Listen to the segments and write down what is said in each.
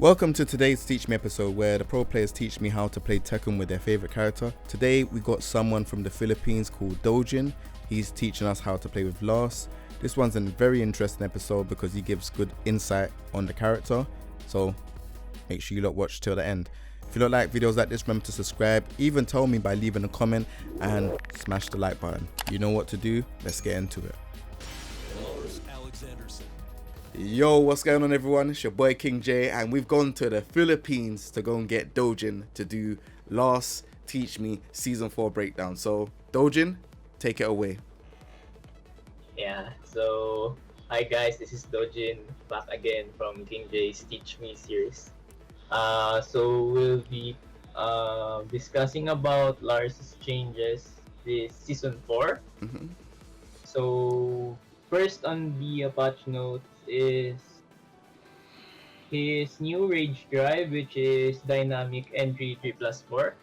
Welcome to today's Teach Me episode where the pro players teach me how to play Tekken with their favorite character. Today we got someone from the Philippines called Doujin. He's teaching us how to play with Lars. This one's a very interesting episode because he gives good insight on the character. So make sure you lot watch till the end. If you don't like videos like this, remember to subscribe. Even tell me by leaving a comment and smash the like button. You know what to do. Let's get into it. Yo, what's going on everyone? It's your boy King J and we've gone to the Philippines to go and get Doujin to do Lars Teach Me Season 4 breakdown. So Doujin, take it away. Yeah, so hi guys, this is Doujin back again from King J's Teach Me series. So we'll be discussing about Lars' changes this Season 4. So first on the patch notes is his new rage drive, which is dynamic entry 3+4.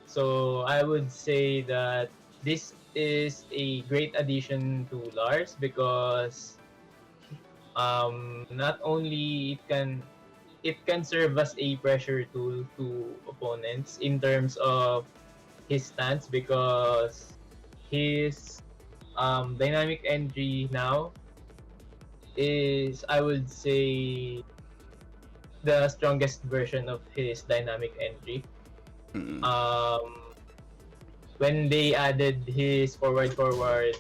So I would say that this is a great addition to Lars because not only it can serve as a pressure tool to opponents in terms of his stance, because his dynamic entry now is, I would say, the strongest version of his dynamic entry. When they added his forward 40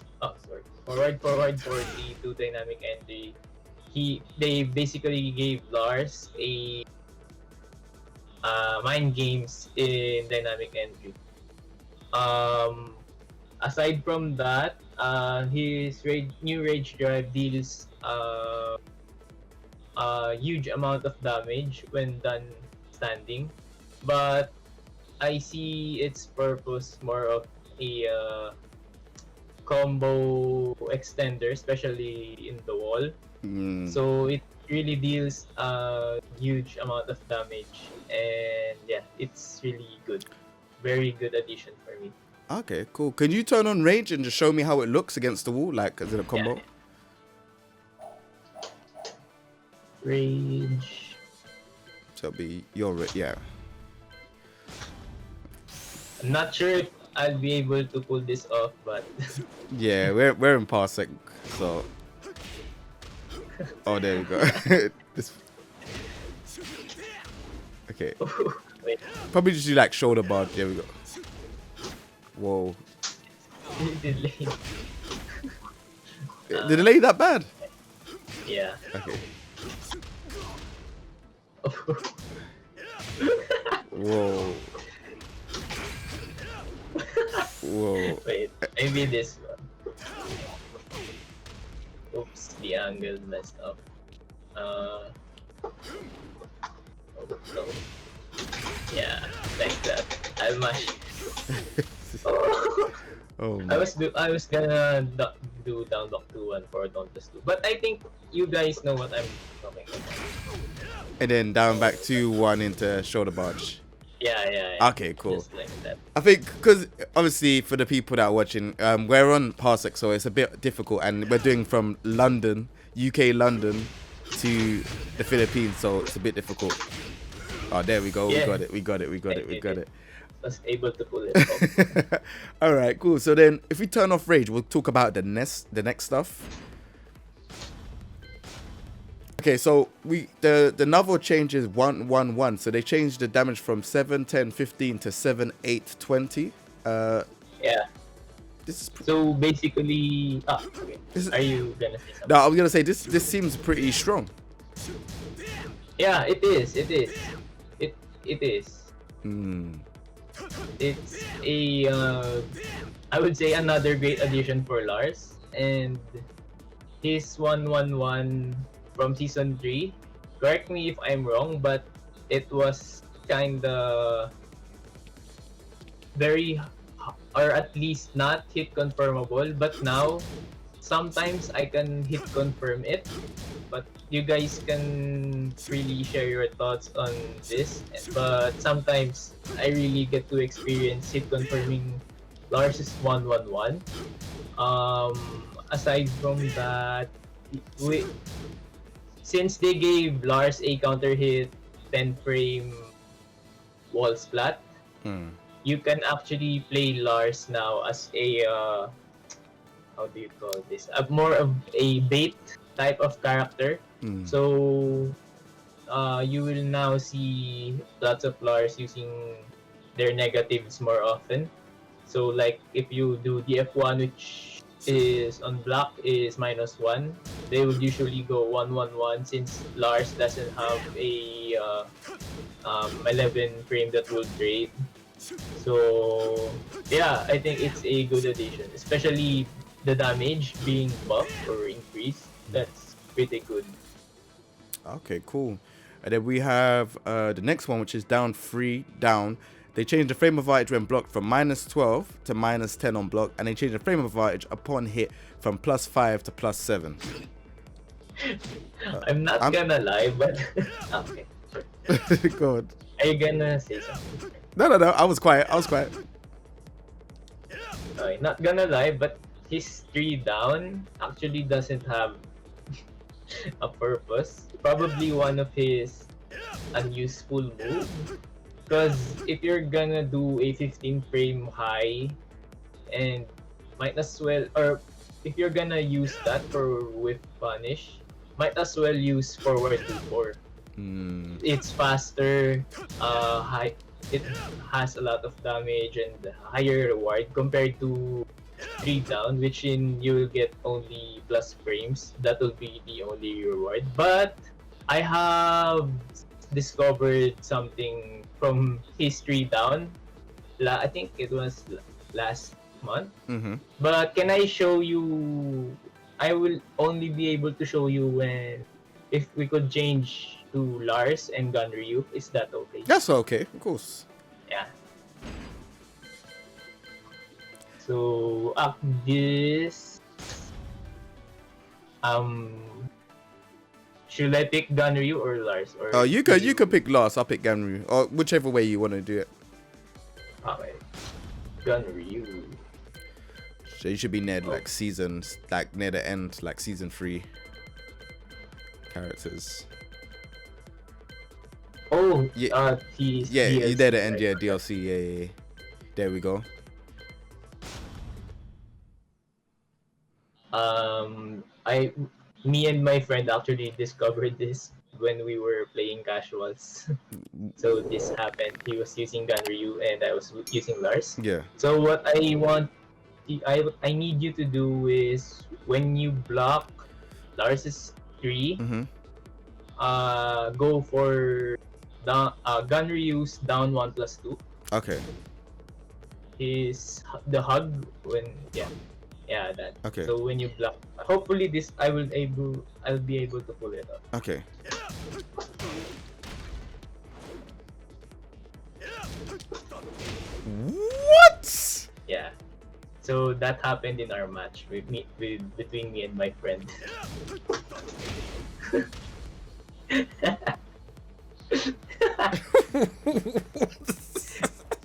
to dynamic entry, they basically gave Lars a mind games in dynamic entry. Aside from that, his new rage drive deals a huge amount of damage when done standing, but I see its purpose more of a combo extender, especially in the wall. So it really deals a huge amount of damage, and yeah, it's really good. Very good addition for me. Okay, cool. Can you turn on rage and just show me how it looks against the wall, like as in a combo? Yeah. Rage. So it'll be your yeah. I'm not sure if I'll be able to pull this off, but Yeah, we're in Parsec, so. Oh, there we go. Okay. wait. Probably just do like shoulder bar. There we go. Whoa. Delay. The delay that bad? Yeah. Okay. Whoa. Whoa. Wait, maybe this one. Oops, the angle messed up. Oh, no. Yeah, like that. I'll mash. Oh I man. was gonna do down block 2-1 for Dauntless 2, but I think you guys know what I'm talking about. And then down back 2-1 into shoulder barge. Yeah. Okay, cool. Just like that. I think because obviously for the people that are watching, we're on Parsec, so it's a bit difficult, and we're doing from London, UK London, to the Philippines, so it's a bit difficult. Oh, there we go. Yeah. We got it. Was able to pull it off. All right, cool. So then, if we turn off rage, we'll talk about the next stuff. Okay, so the novel changes 1-1-1, so they changed the damage from 7, 10, 15 to 7, 8, 20. Yeah. This is So basically, okay. Are you gonna say something? no, I was gonna say this seems pretty strong. Yeah, it is. It is. It's a I would say another great addition for Lars, and his 1-1-1 from Season 3. Correct me if I'm wrong, but it was kinda very, or at least not hit confirmable, but now sometimes I can hit confirm it, but you guys can really share your thoughts on this. But sometimes I really get to experience hit confirming Lars' 1-1-1. Aside from that, since they gave Lars a counter hit 10 frame wall splat, you can actually play Lars now as a how do you call this? More of a bait type of character. So you will now see lots of Lars using their negatives more often. So like if you do DF1, which is on block is -1, they would usually go 1-1-1 since Lars doesn't have a 11 frame that will trade. So yeah, I think it's a good addition, especially the damage being buffed or increased. That's pretty good. Okay, cool. And then we have the next one, which is down 3 down. They changed the frame of advantage when blocked from -12 to -10 on block, and they changed the frame of advantage upon hit from +5 to +7. I'm not gonna lie, but okay. Go on. Are you gonna say something? No. I was quiet. Okay, not gonna lie, but his 3 down actually doesn't have a purpose. Probably one of his unuseful moves. Because if you're gonna do a 15 frame high and might as well, or if you're gonna use that for whiff punish, might as well use forward 2-4. It's faster, high. It has a lot of damage and higher reward compared to 3 down, which you will get only plus frames. That will be the only reward. But I have discovered something from his 3 down. I think it was last month. But can I show you? I will only be able to show you if we could change to Lars and Gunryu. Is that okay? That's okay, of course. Yeah. So this should I pick Gunryu or Lars? Or you could pick Lars. I'll pick Ganryu, or whichever way you want to do it. Okay. Gunryu. So you should be near like seasons, like near the end, like season 3 characters. Oh, yeah, he's you're there the end, yeah, DLC, yeah. There we go. Me and my friend actually discovered this when we were playing casuals. So this happened. He was using Gunryu and I was using Lars. Yeah. So what I need you to do is when you block Lars's 3, go for Gunryu's down 1+2. Okay. Is the hug when that. Okay. So when you block, hopefully this I'll be able to pull it up. Okay. What? Yeah. So that happened in our match between me and my friend.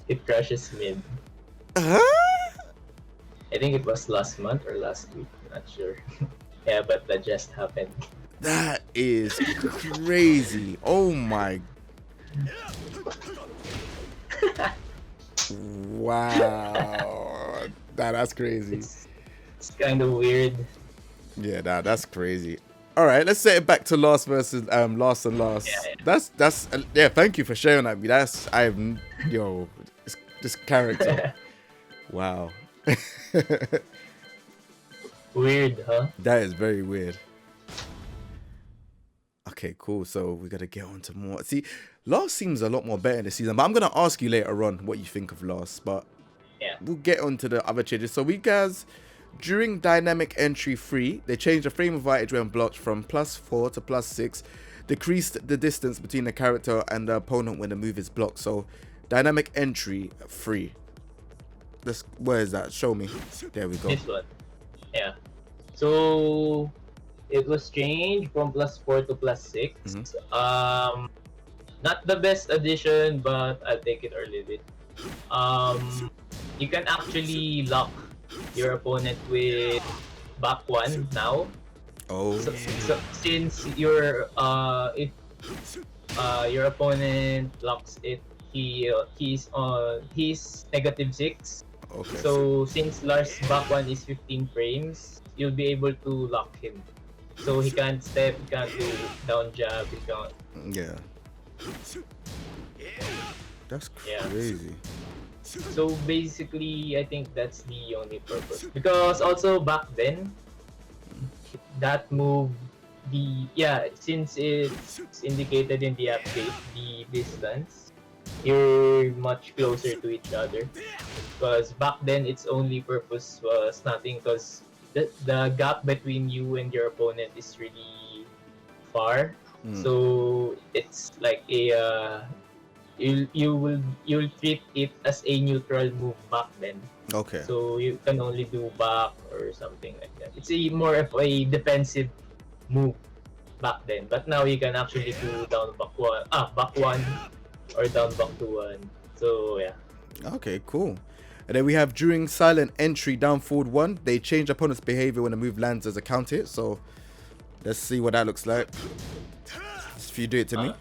It crashes mid. I think it was last month or last week, not sure. Yeah, but that just happened. That is crazy. Oh my. Wow. That's crazy. It's kind of weird. Yeah, that's crazy. All right, let's set it back to Lars versus Lars and Lars. Yeah. That's yeah. Thank you for sharing that. This character. Wow. Weird, huh? That is very weird. Okay, cool. So we gotta get on to more. See, Lars seems a lot more better this season, but I'm gonna ask you later on what you think of Lars. But yeah, we'll get on to the other changes. So we guys. During Dynamic Entry 3, they changed the frame of advantage when blocked from +4 to +6, decreased the distance between the character and the opponent when the move is blocked. So, Dynamic Entry 3. Where is that? Show me. There we go. This one. Yeah. So, it was changed from +4 to +6. Not the best addition, but I'll take it or leave it. You can actually lock your opponent with back 1 now. Oh. So since you're your opponent blocks it, he's -6. Okay. So since Lars back one is 15 frames, you'll be able to lock him. So he can't step, he can't do down jab, he can't. Yeah. That's Yeah. crazy. So basically, I think that's the only purpose. Because also back then, that move, since it's indicated in the update, the distance, you're much closer to each other. Because back then, its only purpose was nothing. Because the gap between you and your opponent is really far. So it's like you'll treat it as a neutral move back then. Okay. So you can only do back or something like that. It's more of a defensive move back then. But now you can actually do back one or down back to one. So yeah. Okay, cool. And then we have during silent entry down forward 1, they change opponent's behavior when a move lands as a counter hit. So let's see what that looks like. If you do it to me.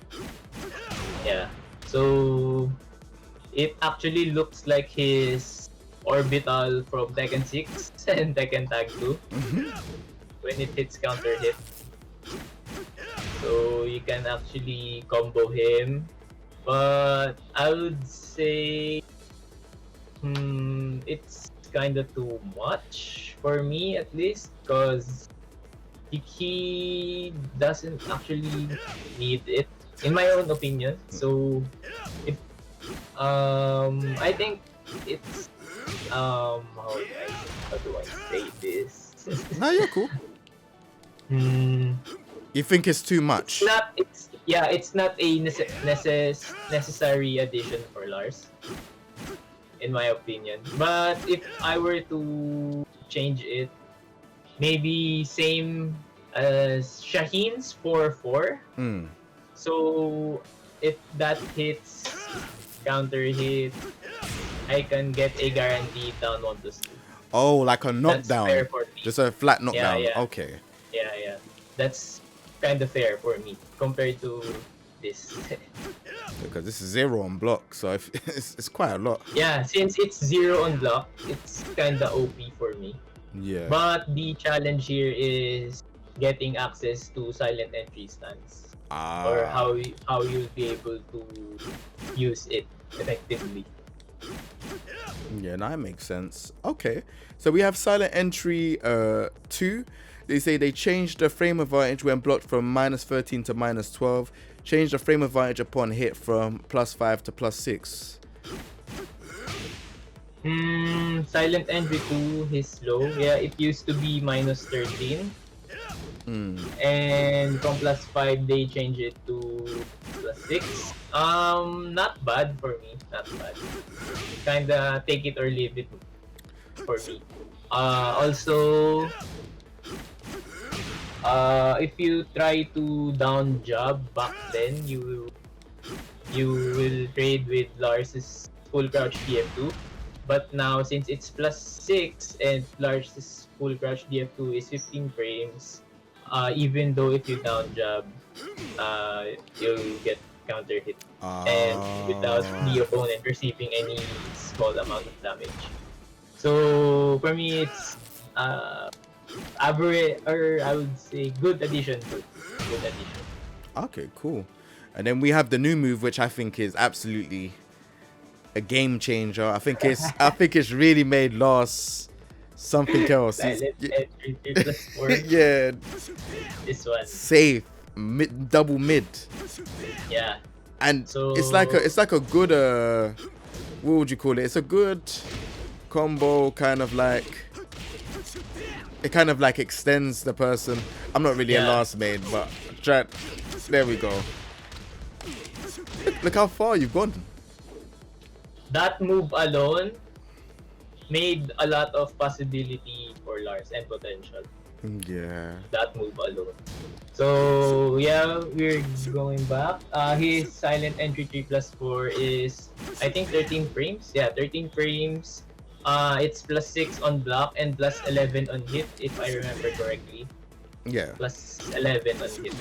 Yeah. So it actually looks like his orbital from Tekken 6 and Tekken Tag 2 when it hits counter hit. So you can actually combo him. But I would say it's kind of too much for me, at least, because he doesn't actually need it, in my own opinion. So if I think it's how do I say this? Nah, you're cool. You think it's too much? It's not a necessary addition for Lars, in my opinion. But if I were to change it, maybe same as Shaheen's 4-4. So if that hits counter hit, I can get a guaranteed down 1+2. Oh, like a knockdown. That's fair for me. Just a flat knockdown. Yeah. Okay. Yeah. That's kind of fair for me compared to this. Because this is 0 on block, so it's quite a lot. Yeah, since it's 0 on block, it's kind of OP for me. Yeah. But the challenge here is getting access to silent entry stance, or how you'll be able to use it effectively. Yeah, that makes sense. Okay, so we have silent entry 2. They say they changed the frame advantage when blocked from -13 to -12. Changed the frame advantage upon hit from +5 to +6. Silent entry 2 is low. Yeah, it used to be -13. And from +5 they change it to +6. Not bad for me. Not bad. Kinda take it or leave it for me. Also, if you try to down jab back then, you will trade with Lars's full crouch DF2. But now, since it's +6 and Lars's full crouch DF2 is 15 frames, even though if you down jab, you'll get counter hit, and without the opponent receiving any small amount of damage. So for me, it's average, or I would say good addition. Okay, cool. And then we have the new move, which I think is absolutely a game changer. I think it's really made Lars something else. Yeah. This one. Safe. Double mid. Yeah. And so, it's like a good what would you call it? It's a good combo, kind of like it kind of like extends the person. I'm not really a Lars main, but there we go. Look how far you've gone. That move alone made a lot of possibility for Lars and potential. Yeah. That move alone. So yeah, we're going back. His silent entry 3+4 is, I think, 13 frames. Yeah, 13 frames. It's +6 on block and +11 on hit, if I remember correctly. Yeah. +11 on hit.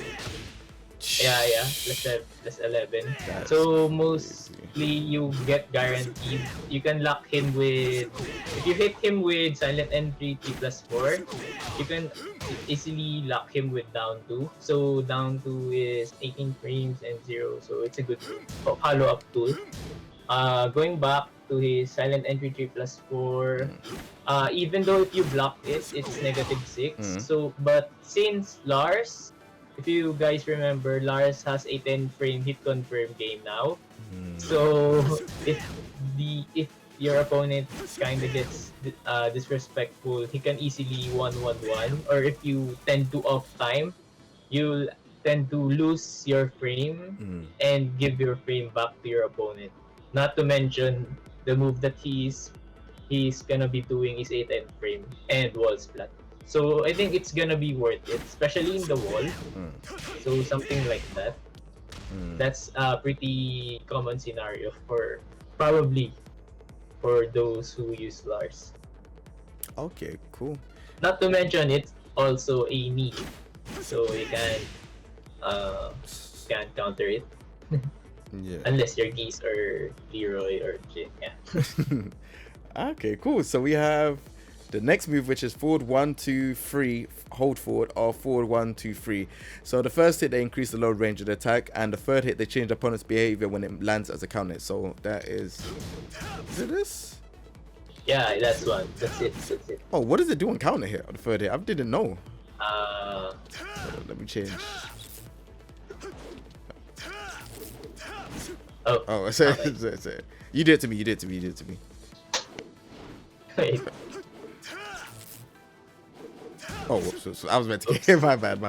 Yeah, plus 11. That's So crazy. mostly you get guaranteed. You can lock him with, if you hit him with silent entry 3 plus 4, you can easily lock him with down 2. So down 2 is 18 frames and 0. So it's a good follow-up tool. Going back to his silent entry 3 plus 4, even though if you block it, it's negative 6. So, but since Lars, if you guys remember, Lars has a 10 frame hit confirm game now. So if your opponent kind of gets disrespectful, he can easily 1-1-1. Or if you tend to off time, you'll tend to lose your frame and give your frame back to your opponent. Not to mention the move that he's gonna be doing is 8 end frame and wall splat. So I think it's gonna be worth it, especially in the wall. So something like that. That's a pretty common scenario for probably for those who use Lars. Okay, cool. Not to mention it's also a knee, so you can't counter it. Yeah. Unless you're Geese or Leroy or Jin. Yeah. Okay, cool. So we have the next move, which is forward 1, 2, 3, hold forward, or forward 1, 2, 3. So the first hit, they increase the load range of the attack, and the third hit, they change the opponent's behavior when it lands as a counter hit. So that is it this? Yeah, that's one. That's it. Oh, what does it do on counter hit on the third hit? I didn't know. Let me change. Oh, sorry. You did it to me. Wait. Oh, whoops. So I was meant to get my bad.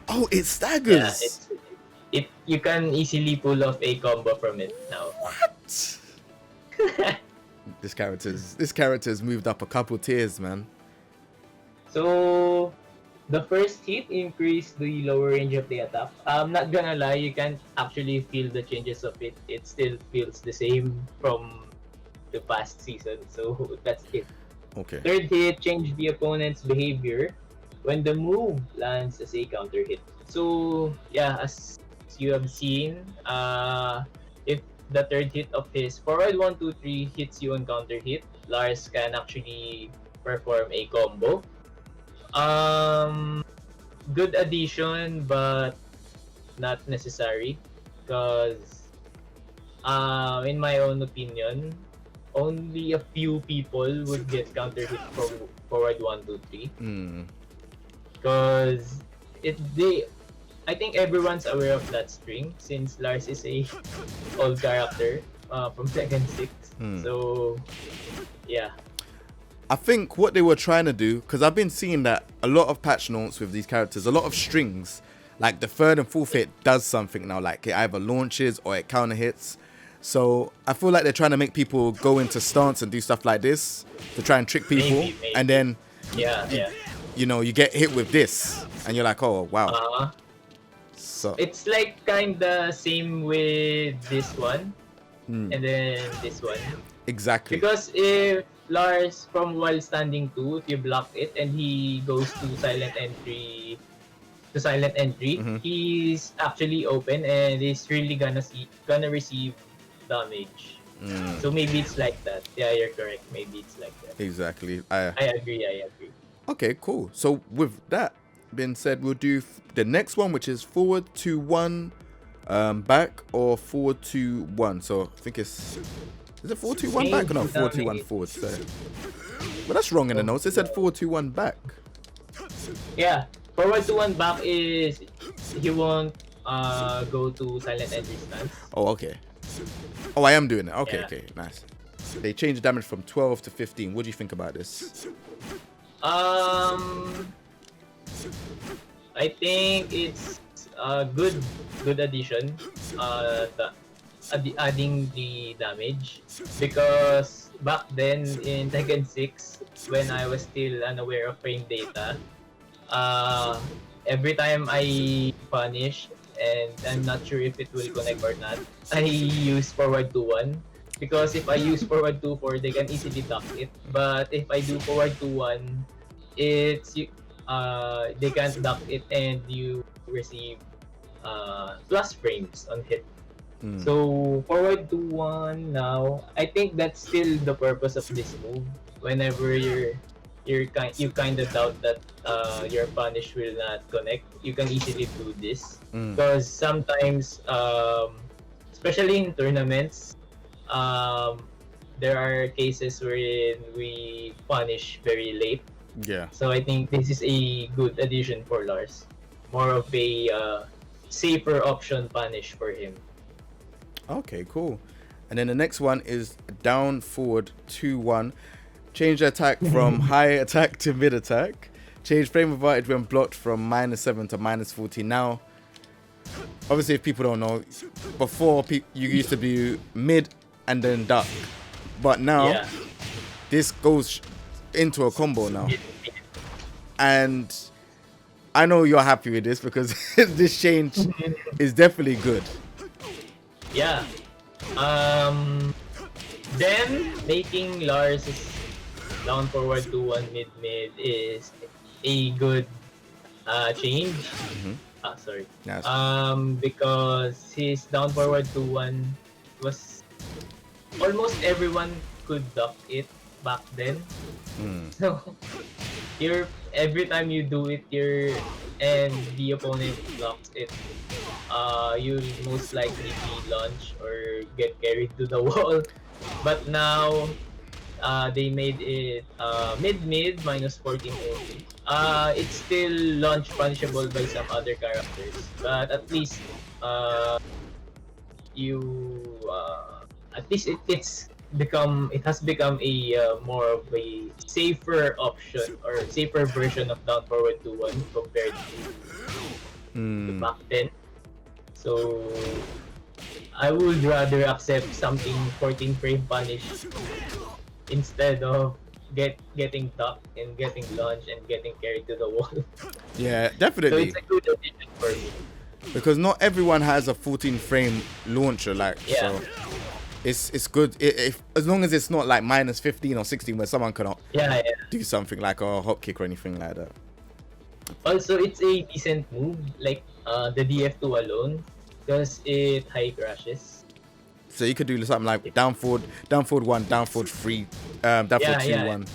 Oh, it staggers. Yeah, you can easily pull off a combo from it now. What? This character's moved up a couple tiers, man. So the first hit increased the lower range of the attack. I'm not gonna lie, you can't actually feel the changes of it. It still feels the same from the past season. So that's it. Okay. Third hit, change the opponent's behavior when the move lands as a counter hit. So yeah, as you have seen, if the third hit of his forward 1, 2, 3 hits you on counter hit, Lars can actually perform a combo. Good addition, but not necessary, because in my own opinion, only a few people would get counter hit from forward 1, 2, 3. Because I think everyone's aware of that string, since Lars is a old character from Tekken 6. So yeah. I think what they were trying to do, because I've been seeing that a lot of patch notes with these characters, a lot of strings, like the third and fourth hit does something now, like it either launches or it counter hits. So I feel like they're trying to make people go into stance and do stuff like this to try and trick people. Maybe. And then you you get hit with this and you're like, oh wow. So it's like kinda same with this one and then this one. Exactly. Because if Lars from while standing 2, if you block it and he goes to silent entry, he's actually open and he's really gonna receive damage. So maybe it's like that. Yeah, you're correct. Maybe it's like that. Exactly. I agree. Okay, cool. So with that being said, we'll do the next one, which is forward 2, 1 back, or forward 2, 1. So I think it's... Is it 4, 2, 1 back or not? 4, 2, 1 forward. So. Well, that's wrong in the notes. It said 4, 2, 1 back. Yeah. Forward 2, 1 back is he won't go to silent entry stance. Oh, okay. Oh, I am doing it. Okay, Yeah. okay. Nice. They changed damage from 12 to 15. What do you think about this? I think it's a good addition. Adding the damage, because back then in Tekken 6, when I was still unaware of frame data, every time I punish and I'm not sure if it will connect or not, I use forward 2, 1, because if I use forward 2, 4, they can easily duck it. But if I do forward 2, 1, they can't duck it, and you receive plus frames on hit. So forward to one now, I think that's still the purpose of this move. Whenever you kind of doubt that your punish will not connect, you can easily do this because sometimes, especially in tournaments, um, there are cases wherein we punish very late. Yeah. So I think this is a good addition for Lars. More of a safer option punish for him. Okay, cool. And then the next one is down forward 2-1. Change the attack from high attack to mid attack. Change frame advantage when blocked from -7 to -14. Now, obviously, if people don't know, before you used to do mid and then duck, but now this goes into a combo now. And I know you're happy with this because this change is definitely good. Yeah. Then making Lars' down forward to one mid is a good change. Sorry. Nice. Because his down forward to one was almost everyone could duck it back then. So every time you do it, and the opponent blocks it, you'll most likely be launched or get carried to the wall. But now, they made it mid -14 only. It's still launch punishable by some other characters, but at least it has become a more of a safer option or safer version of down forward to one compared to back then. So I would rather accept something 14 frame punish instead of getting ducked and getting launched and getting carried to the wall. Yeah, So definitely. it's a good addition for me. Because not everyone has a 14 frame launcher, so it's good if as long as it's not like -15 or 16 where someone cannot do something like a hop kick or anything like that. Also, it's a decent move, like the DF2 alone, because it high crashes. So you could do something like down forward 1, down forward 3, down forward 2, 1.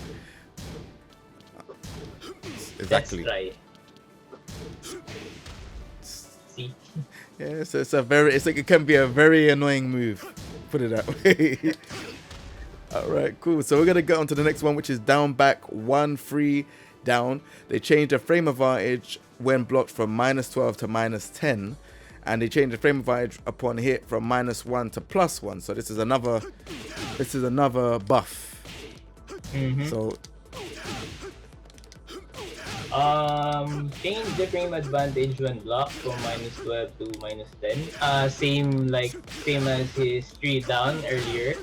Exactly. Let's try. See? Yeah, so it can be a very annoying move. Put it that way. All right, cool. So we're gonna go on to the next one, which is down back 1-3 down. They changed the frame advantage when blocked from -12 to -10, and they changed the frame advantage upon hit from -1 to +1. So this is another buff. So change the frame advantage when blocked from -12 to -10. Same as his 3 down earlier.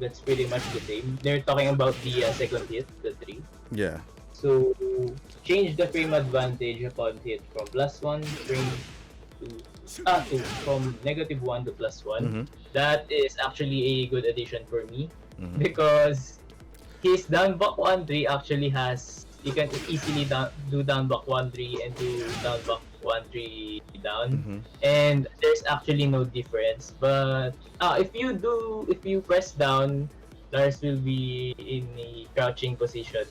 That's pretty much the same. They're talking about the second hit, the 3. yeah. So change the frame advantage upon hit from +1 frame to from -1 to +1. That is actually a good addition for me because his down back 1-3 actually has, you can easily do down back 1-3 and do down back 1-3 down, and there's actually no difference. But if you press down, Lars will be in a crouching position.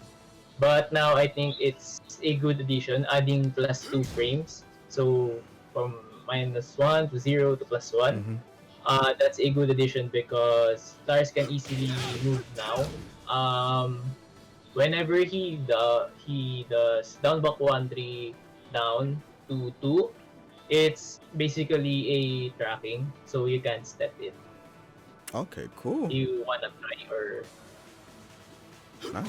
But now I think it's a good addition, adding +2 frames. So from -1 to 0 to +1. That's a good addition because Lars can easily move now. Whenever he does down back 1-3 down to 2, it's basically a tracking, so you can step it. Okay, cool. You wanna try or Nice.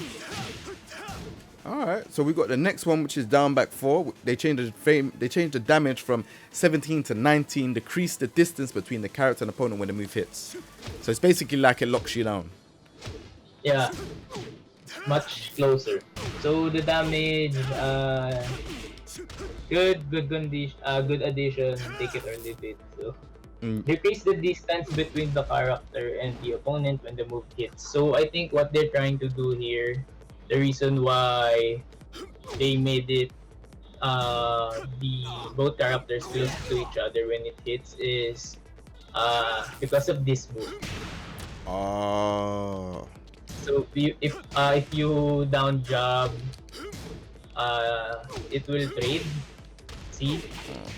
All right, so we got the next one, which is down back 4. They changed the frame. They changed the damage from 17 to 19. Decrease the distance between the character and opponent when the move hits. So it's basically like it locks you down. yeah, much closer. So the damage, good condition, good addition. Take it or leave it. So decrease the distance between the character and the opponent when the move hits. So I think what they're trying to do here, the reason why they made it the both characters close to each other when it hits is because of this move. Oh. So if you down jab, it will trade. See,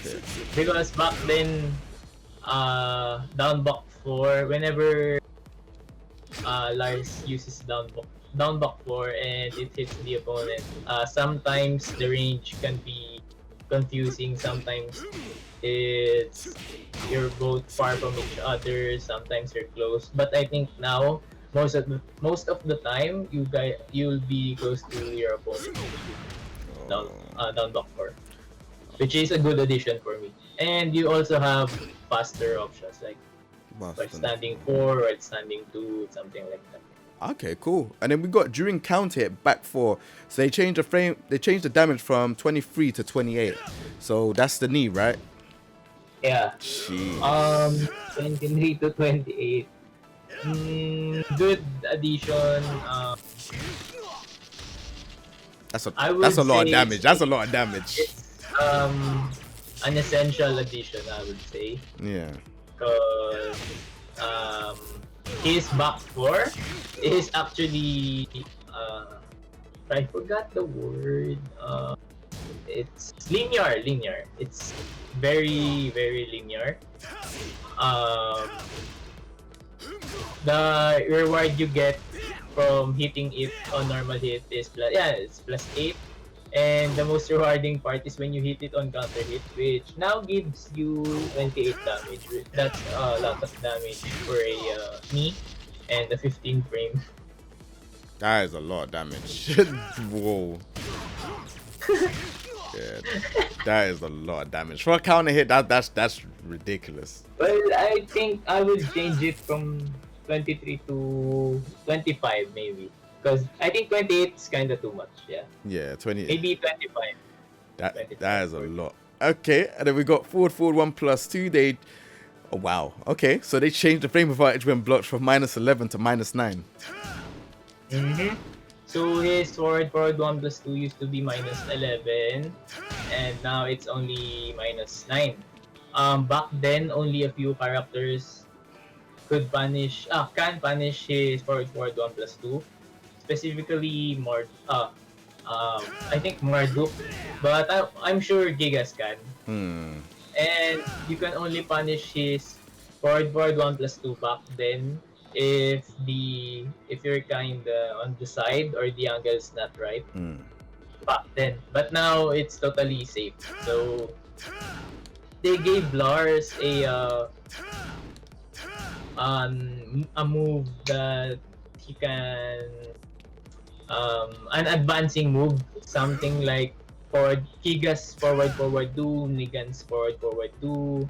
Okay. because back then, down buck 4 whenever Lars uses down buck 4 and it hits the opponent. Sometimes the range can be confusing. Sometimes it's you're both far from each other. Sometimes you're close. But I think now most of the time you'll be close to your opponent down buck 4, which is a good addition for me. And you also have faster options like standing 4 or standing 2, something like that. Okay, cool. And then we got during counter hit back 4. So they changed the damage from 23 to 28. So that's the knee, right? Yeah. Jeez. 23 to 28. Good addition. That's a lot of damage. That's a lot of damage. It's an essential addition, I would say. Yeah. Because his back 4 is actually I forgot the word. It's linear. It's very, very linear. The reward you get from hitting it on normal hit is it's +8. And the most rewarding part is when you hit it on counter hit, which now gives you 28 damage. That's a lot of damage for a knee and a 15 frame. That is a lot of damage. Whoa. Yeah, that is a lot of damage. For a counter hit, that's ridiculous. Well, I think I would change it from 23 to 25 maybe. Because I think 28 is kind of too much, yeah. Yeah, 20. Maybe 25. That is a lot. Okay, and then we got forward 1+2. Oh, wow. Okay, so they changed the frame advantage when blocked from -11 to -9. So his forward 1+2 used to be -11, and now it's only -9. Back then, only a few characters can punish his forward 1+2. Specifically, I think Marduk, but I'm sure Gigas can. And you can only punish his forward 1+2 back then if you're kinda on the side or the angle is not right back then. But now it's totally safe. So they gave Lars a move that he can an advancing move, something like Kigas forward 2, Nigan's forward 2,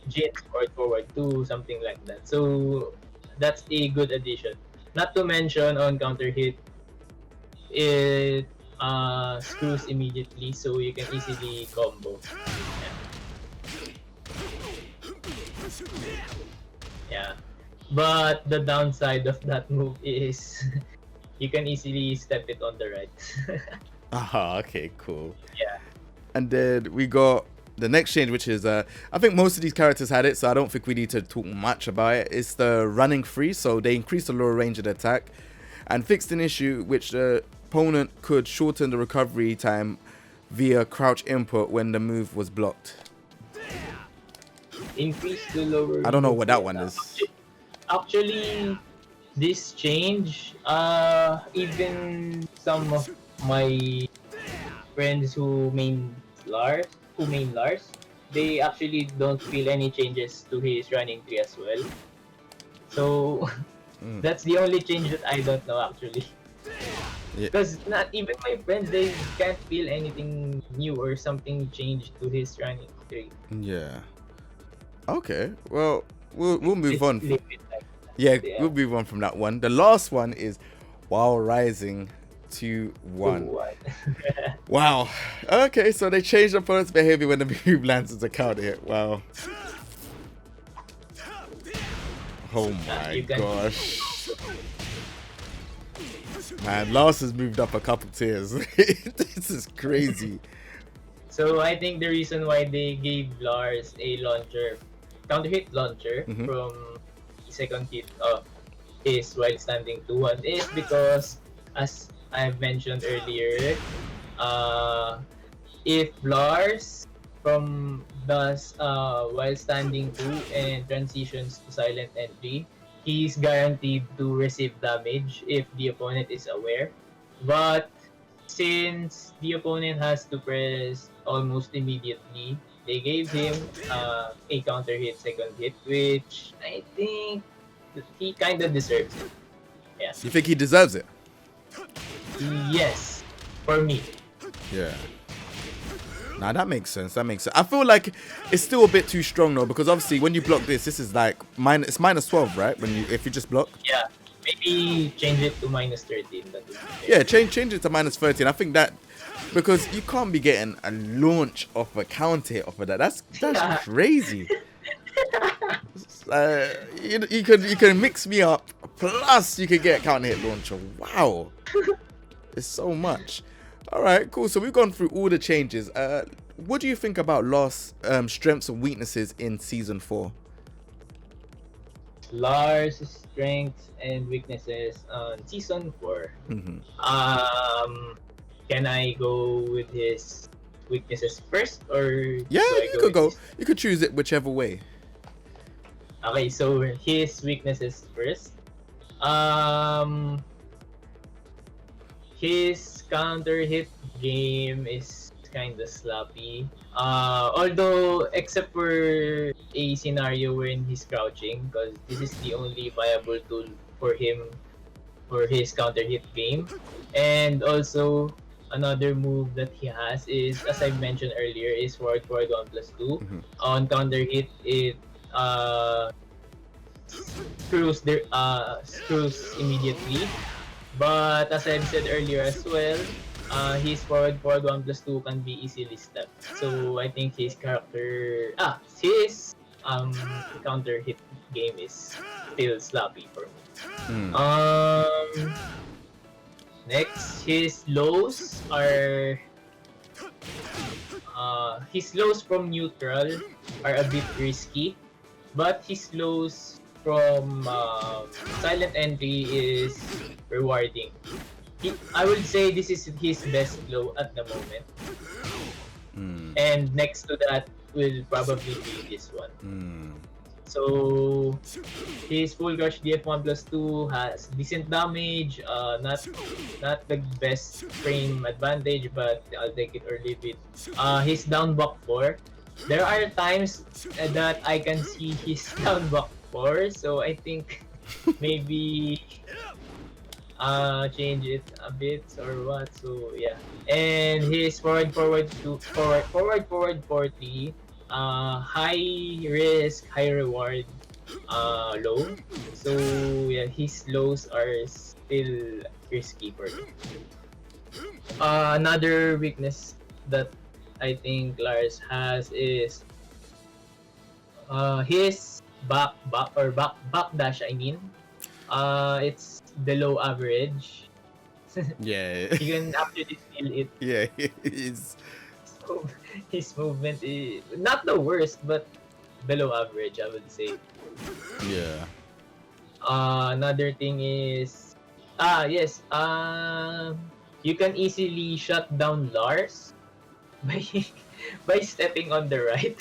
Jin's forward 2, something like that. So that's a good addition. Not to mention on counter hit, it screws immediately, so you can easily combo. Yeah. But the downside of that move is you can easily step it on the right. Okay, cool. Yeah. And then we got the next change, which is I think most of these characters had it, so I don't think we need to talk much about it. It's the running free, so they increased the lower range of the attack and fixed an issue which the opponent could shorten the recovery time via crouch input when the move was blocked. Increase the lower. I don't know what that one is. Actually, this change, even some of my friends who main Lars, they actually don't feel any changes to his running tree as well. So that's the only change that I don't know actually. Because not even my friends, they can't feel anything new or something changed to his running tree. Yeah. Okay. Well, we'll move on. We'll move on from that one. The last one is While Rising 2-1. Wow. Okay, so they changed the opponent's behavior when the move lands as a counter hit. Wow. Oh my gosh. Man, Lars has moved up a couple tiers. This is crazy. So I think the reason why they gave Lars a launcher, counter hit launcher from the second hit of his while standing 2-1 is because, as I've mentioned earlier, if Lars does while standing 2 and transitions to silent entry, he's guaranteed to receive damage if the opponent is aware. But since the opponent has to press almost immediately, they gave him a counter hit second hit, which I think he kind of deserves it. Yeah. You think he deserves it? Yes, for me. Yeah. Nah, that makes sense. I feel like it's still a bit too strong though, because obviously when you block this is like it's minus 12, right? If you just block. Yeah. Maybe change it to minus 13. Yeah, change it to minus 13. I think that because you can't be getting a launch off a counter hit off of that. That's crazy. You can mix me up. Plus you can get a counter hit launcher. Wow, it's so much. All right, cool. So we've gone through all the changes. What do you think about Lars' strengths and weaknesses in season 4? Lars' strengths and weaknesses on season 4. Can I go with his weaknesses first, or yeah, you could go. You could choose it whichever way. Okay, so his weaknesses first. His counter hit game is kind of sloppy. Although, except for a scenario wherein he's crouching, because this is the only viable tool for him for his counter hit game. And also, another move that he has is, as I mentioned earlier, is forward 1+2. On counter hit, it screws immediately. But as I've said earlier as well, his forward 1+2 can be easily stepped. So I think his his counter hit game is still sloppy for me. Next, his lows from neutral are a bit risky, but his lows from silent entry is rewarding. I would say this is his best low at the moment. And next to that will probably be this one. So his full crush DF1+2 has decent damage, not the best frame advantage, but I'll take it or leave it. His down buck 4. There are times that I can see his down buck 4, so I think maybe change it a bit or what. So yeah. And his forward 40, high risk, high reward, low. So yeah, his lows are still risky for me. Another weakness that I think Lars has is his backdash. I mean, it's below average. Yeah. You can actually feel it. Yeah, it's. So his movement is not the worst, but below average, I would say. Yeah. Another thing is, yes, you can easily shut down Lars by stepping on the right.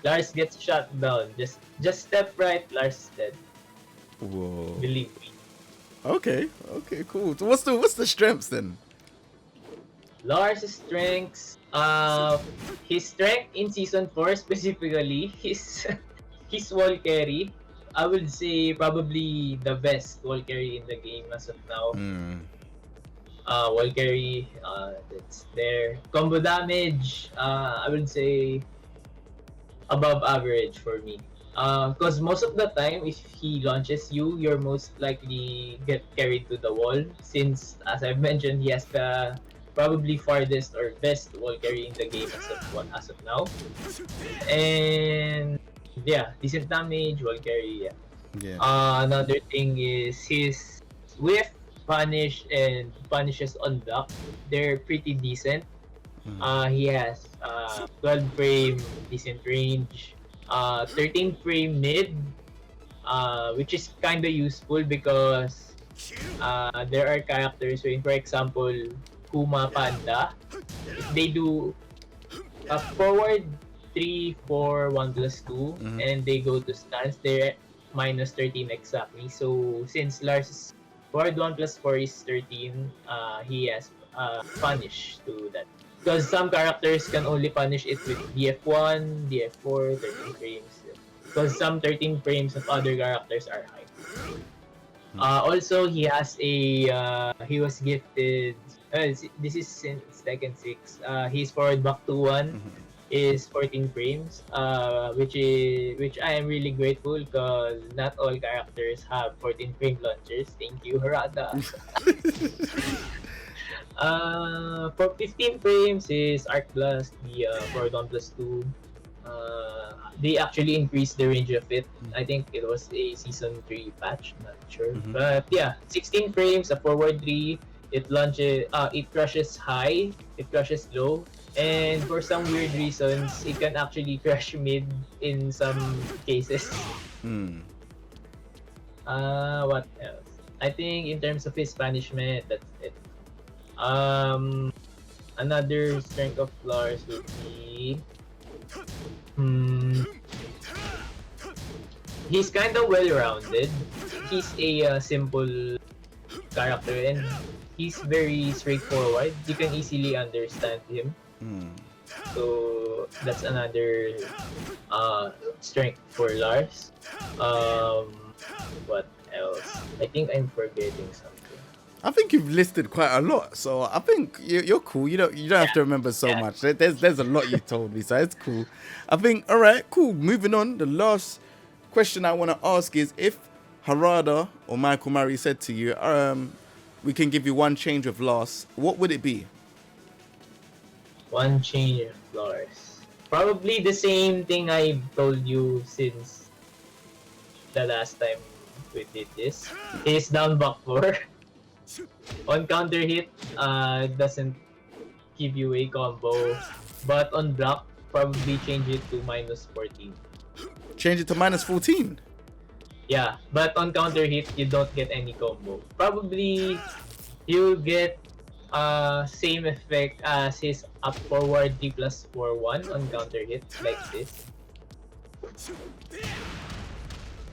Lars gets shut down. Just step right, Lars is dead. Whoa. Believe me. Okay, cool. So what's the strengths then? Lars' strengths, his strength in season 4 specifically, his wall carry, I would say probably the best wall carry in the game as of now. Wall carry, that's there. Combo damage, I would say above average for me. Because most of the time, if he launches you, you're most likely get carried to the wall. Since, as I've mentioned, he has the probably farthest or best wall carry in the game as of now. And yeah, decent damage, wall carry. Yeah. Yeah. Another thing is his whiff, punish, and punishes on block. They're pretty decent. He has 12 frame decent range, 13 frame mid, which is kind of useful because there are characters when, for example, Kuma Panda, if they do a forward 3, 4, 1 plus 2, and they go to stance, they're minus 13 exactly. So since Lars' forward 1 plus 4 is 13, he has punish to that. Because some characters can only punish it with DF1, DF4, 13 frames. Because some 13 frames of other characters are high. Also, he has he was gifted. This is since Tekken 6. His forward back to 1 is 14 frames, which I am really grateful because not all characters have 14 frame launchers. Thank you, Harada. For 15 frames is Arc Blast, the forward 1 plus 2. They actually increased the range of it. I think it was a season 3 patch, not sure. But yeah, 16 frames, a forward 3, it launches, it crushes high, it crushes low, and for some weird reasons, it can actually crush mid in some cases. What else? I think in terms of his punishment, that's it. Another strength of Lars would be he's kind of well-rounded. He's a simple character and he's very straightforward. You can easily understand him. So that's another strength for Lars. What else? I think I'm forgetting something. I think you've listed quite a lot, so I think you're cool. You don't have to remember so much. There's a lot you told me, so it's cool. I think, all right, cool. Moving on. The last question I want to ask is, if Harada or Michael Murray said to you, we can give you one change of Lars, what would it be? One change of Lars. Probably the same thing I told you since the last time we did this. Is down back 4. On counter hit, doesn't give you a combo, but on block, probably change it to minus 14. Change it to minus 14? Yeah, but on counter hit, you don't get any combo. Probably, you get same effect as his up forward 3 plus 4 1 on counter hit, like this.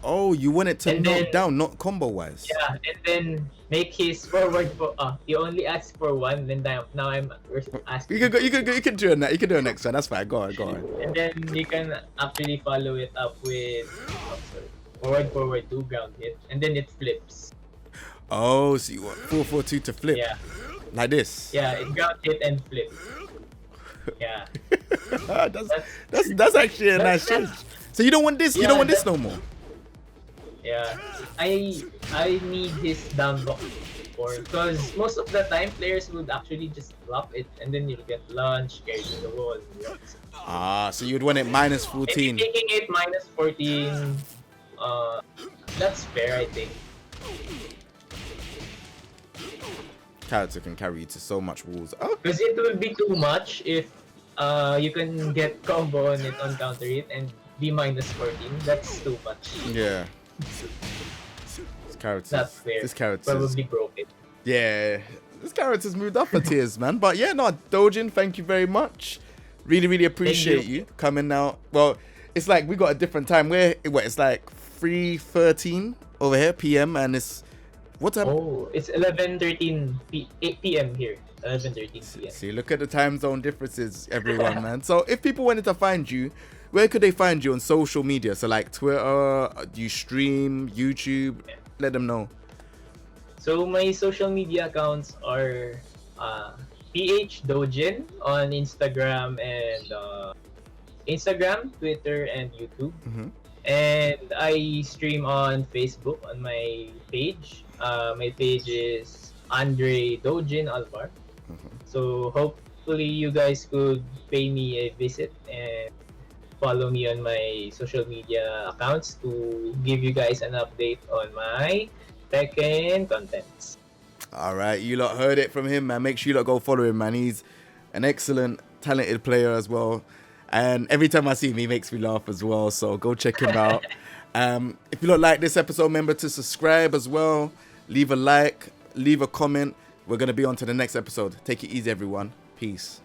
Oh, you want it to knock down, not combo wise. Yeah, and then make his forward for he only asks for 1, then now I'm asking. You can do it. You can do it next one. That's fine. Go on. And then you can actually follow it up with forward 2 ground hit, and then it flips. Oh, so you want 4-4-2 to flip? Yeah. Like this. Yeah, it ground hit and flip. Yeah. that's actually a nice change. So you don't want this. You don't want this no more. Yeah, I need his down block for, because most of the time players would actually just block it and then you'll get launch, carry to the wall. So you'd want it minus 14. Maybe taking it minus 14, that's fair, I think. Character can carry you to so much walls. Because it will be too much if you can get combo on it on counter hit and be minus 14. That's too much. Yeah. That's fair. This character's probably broken. Yeah, this character's moved up a tiers, man. But yeah, no, Doujin, thank you very much. Really appreciate you coming out. Well, it's like we got a different time. It's like 3:13 over here PM, and it's what time? Oh, it's 11:13 8 PM here. 11:13 PM. See, look at the time zone differences, everyone, man. So if people wanted to find you, where could they find you on social media? So like Twitter, do you stream, YouTube? Let them know. So my social media accounts are PH Doujin on Instagram and Twitter, and YouTube. And I stream on Facebook on my page. My page is Andre Doujin Alvar. So hopefully you guys could pay me a visit and follow me on my social media accounts to give you guys an update on my Tekken contents. All right, you lot heard it from him, man. Make sure you lot go follow him, man. He's an excellent, talented player as well. And every time I see him, he makes me laugh as well. So go check him out. If you lot like this episode, remember to subscribe as well. Leave a like, leave a comment. We're going to be on to the next episode. Take it easy, everyone. Peace.